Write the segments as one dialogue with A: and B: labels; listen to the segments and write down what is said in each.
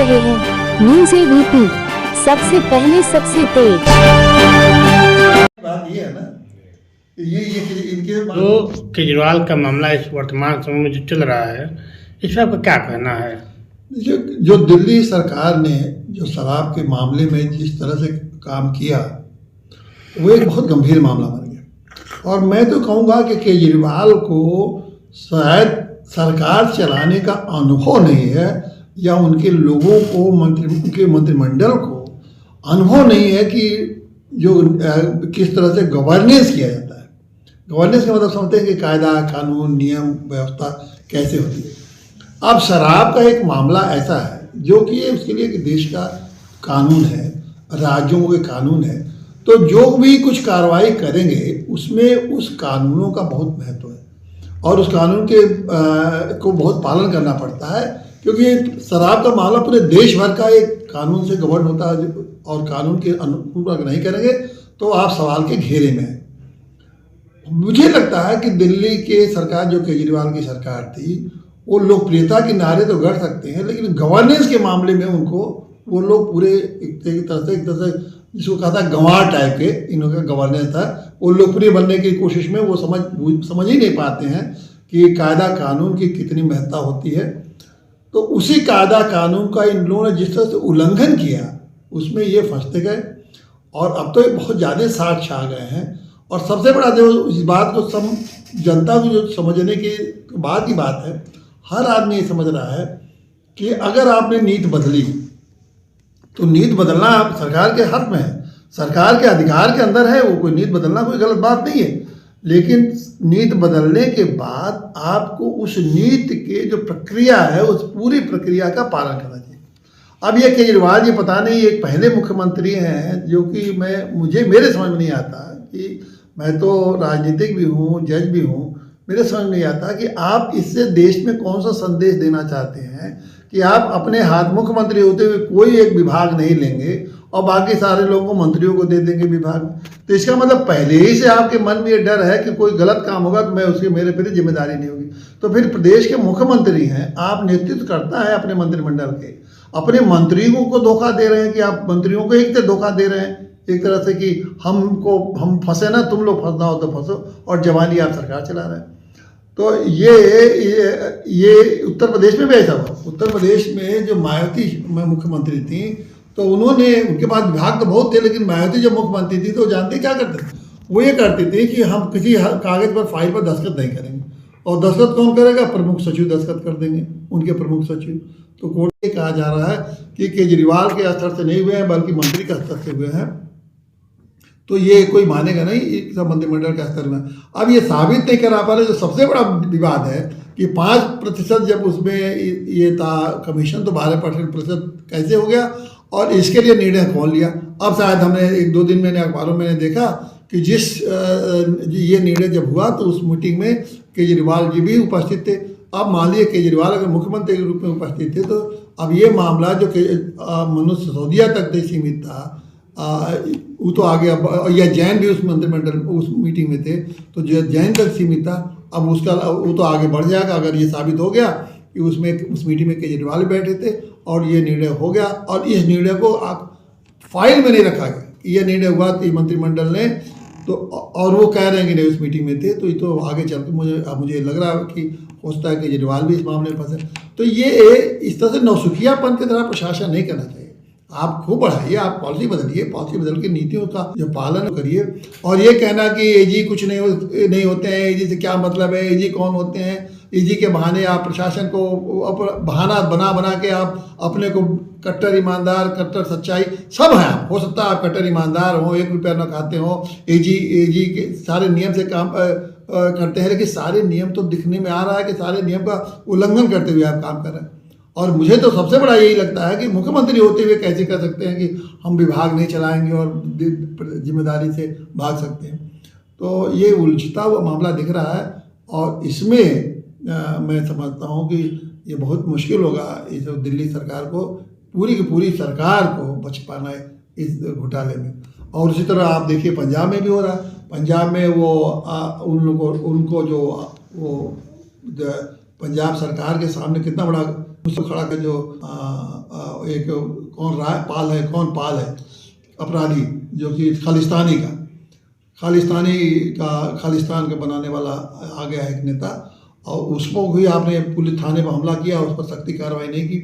A: रहे हैं news ABP, सबसे पहले सबसे तेज।
B: बात ये है ना, ये इनके
C: तो केजरीवाल का मामला इस वर्तमान समय में जो चल रहा है, इस पर आपका क्या कहना है?
B: जो दिल्ली सरकार ने जो शराब के मामले में जिस तरह से काम किया, वो एक बहुत गंभीर मामला बन गया। और मैं तो कहूँगा कि केजरीवाल को शायद सरकार चलाने का अनुभव नहीं है, या उनके लोगों को उनके मंत्रिमंडल को अनुभव नहीं है कि जो किस तरह से गवर्नेंस किया जाता है। गवर्नेंस का मतलब समझते हैं कि कायदा कानून नियम व्यवस्था कैसे होती है। अब शराब का एक मामला ऐसा है जो कि उसके लिए एक देश का कानून है, राज्यों के कानून है, तो जो भी कुछ कार्रवाई करेंगे उसमें उस कानूनों का बहुत महत्व है और उस कानून के को बहुत पालन करना पड़ता है, क्योंकि शराब का मामला पूरे देश भर का एक कानून से गवर्न होता है और कानून के अनुरूप अगर नहीं करेंगे तो आप सवाल के घेरे में हैं। मुझे लगता है कि दिल्ली के सरकार जो केजरीवाल की सरकार थी, वो लोकप्रियता के नारे तो गढ़ सकते हैं, लेकिन गवर्नेंस के मामले में उनको वो लोग पूरे एक तरह से जिसको कहा था गंवार टाइप के इनका गवर्नेंस था, वो लोकप्रिय बनने की कोशिश में वो समझ ही नहीं पाते हैं कि कायदा कानून की कितनी महत्ता होती है। तो उसी कायदा कानून का इन लोगों ने जिस तरह से उल्लंघन किया, उसमें ये फंसते गए और अब तो ये बहुत ज़्यादा साठ छा गए हैं। और सबसे बड़ा जो इस बात को जनता को जो समझने के बाद की बात है, हर आदमी ये समझ रहा है कि अगर आपने नीति बदली तो नीति बदलना आप सरकार के हक में है, सरकार के अधिकार के अंदर है, वो कोई नीति बदलना कोई गलत बात नहीं है। लेकिन नीति बदलने के बाद आपको उस नीति के जो प्रक्रिया है उस पूरी प्रक्रिया का पालन करना चाहिए। अब ये केजरीवाल जी पता नहीं एक पहले मुख्यमंत्री हैं जो कि मेरे समझ में नहीं आता कि मैं तो राजनीतिक भी हूँ, जज भी हूँ, मेरे समझ में नहीं आता कि आप इससे देश में कौन सा संदेश देना चाहते हैं कि आप अपने हाथ मुख्यमंत्री होते हुए कोई एक विभाग नहीं लेंगे और बाकी सारे लोगों को मंत्रियों को दे देंगे विभाग। तो इसका मतलब पहले ही से आपके मन में ये डर है कि कोई गलत काम होगा तो मैं उसकी मेरे पर जिम्मेदारी नहीं होगी। तो फिर प्रदेश के मुख्यमंत्री हैं, आप नेतृत्व करता है अपने मंत्रिमंडल के, अपने मंत्रियों को धोखा दे रहे हैं कि आप मंत्रियों को एक तरह धोखा दे रहे हैं, एक तरह से कि हम फंसे ना, तुम लोग फंसना हो तो फंसो, और जवानी आप सरकार चला रहे हैं। तो ये उत्तर प्रदेश में भी ऐसा हुआ। उत्तर प्रदेश में जो मायावती मुख्यमंत्री थी, तो उनके पास विभाग तो बहुत थे, लेकिन मायावती जब मुख्यमंत्री थी तो जानते क्या करते थे? वो ये करते थे कि हम किसी कागज पर फाइल पर दस्तखत नहीं करेंगे, और दस्तखत कौन करेगा? प्रमुख सचिव दस्तखत कर देंगे, उनके प्रमुख सचिव। तो कोर्ट में कहा जा रहा है कि केजरीवाल के स्तर से नहीं हुए हैं बल्कि मंत्री के स्तर से हुए हैं, तो ये कोई मानेगा नहीं, सब मंत्रिमंडल के स्तर में। अब ये साबित नहीं करा पा रहे। जो सबसे बड़ा विवाद है कि 5% जब उसमें ये था कमीशन, तो 12% कैसे हो गया और इसके लिए निर्णय कौन लिया? अब शायद हमने 1-2 दिन मैंने अखबारों में देखा कि ये निर्णय जब हुआ तो उस मीटिंग में केजरीवाल जी भी उपस्थित थे। अब मान लीजिए केजरीवाल अगर मुख्यमंत्री के रूप में उपस्थित थे, तो अब ये मामला जो मनोज सिसोदिया तक सीमित था, वो तो आगे, या जैन भी उस मंत्रिमंडल उस मीटिंग में थे, तो जो जैन तक सीमित था, अब वो तो आगे बढ़ जाएगा अगर ये साबित हो गया कि उस मीटिंग में केजरीवाल बैठे थे और ये निर्णय हो गया। और इस निर्णय को फाइल में नहीं रखा गया, ये निर्णय हुआ तो मंत्रिमंडल ने, तो और वो कह रहे हैं कि नहीं उस मीटिंग में थे, तो ये तो आगे चल के मुझे लग रहा है कि हो सकता है केजरीवाल भी इस मामले में फंसे। तो ये इस तरह से नौसुखियापन की तरह प्रशासन नहीं करना चाहिए। आप खूब बढ़ाइए, आप पॉलिसी बदलिए, पॉलिसी बदल के नीतियों का जो पालन करिए। और ये कहना कि एजी कुछ नहीं होते हैं, एजी से क्या मतलब है, एजी कौन होते हैं, एजी के बहाने आप प्रशासन को बहाना बना के आप अपने को कट्टर ईमानदार, कट्टर सच्चाई सब है। हो सकता है आप कट्टर ईमानदार हो, 1 रुपया न खाते हो, एजी के सारे नियम से काम करते हैं, लेकिन सारे नियम तो दिखने में आ रहा है कि सारे नियम का उल्लंघन करते हुए आप काम कर रहे हैं। और मुझे तो सबसे बड़ा यही लगता है कि मुख्यमंत्री होते हुए कैसे कर सकते हैं कि हम विभाग नहीं चलाएंगे और जिम्मेदारी से भाग सकते हैं। तो ये उलझता हुआ मामला दिख रहा है, और इसमें मैं समझता हूँ कि ये बहुत मुश्किल होगा इस दिल्ली सरकार को, पूरी की पूरी सरकार को बच पाना है इस घोटाले में। और उसी तरह आप देखिए पंजाब में भी हो रहा है। पंजाब में उनको जो पंजाब सरकार के सामने कितना बड़ा उसको खड़ा कर जो एक कौन पाल है, कौन पाल है अपराधी, जो कि खालिस्तान का बनाने वाला आ गया है एक नेता, और उसको भी आपने पुलिस थाने पर हमला किया, उस पर सख्ती कार्रवाई नहीं की।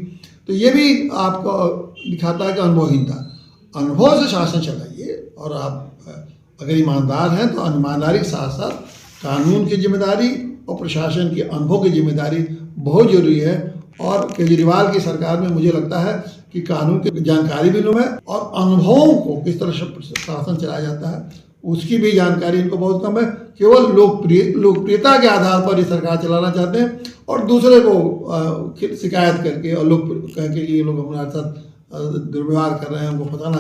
B: तो ये भी आपको दिखाता है कि अनुभवहीनता, अनुभव से शासन चलाइए, और आप अगर ईमानदार हैं तो ईमानदारी के साथ साथ कानून की जिम्मेदारी और प्रशासन की अनुभव की जिम्मेदारी बहुत जरूरी है। और केजरीवाल की सरकार में मुझे लगता है कि कानून की जानकारी भी कम है, और अनुभवों को किस तरह से शासन चलाया जाता है उसकी भी जानकारी इनको बहुत कम है। केवल लोकप्रियता के आधार पर ये सरकार चलाना चाहते हैं, और दूसरे को शिकायत करके और लोग कह के ये लोग हमारे साथ दुर्व्यवहार कर रहे हैं, उनको फंसाना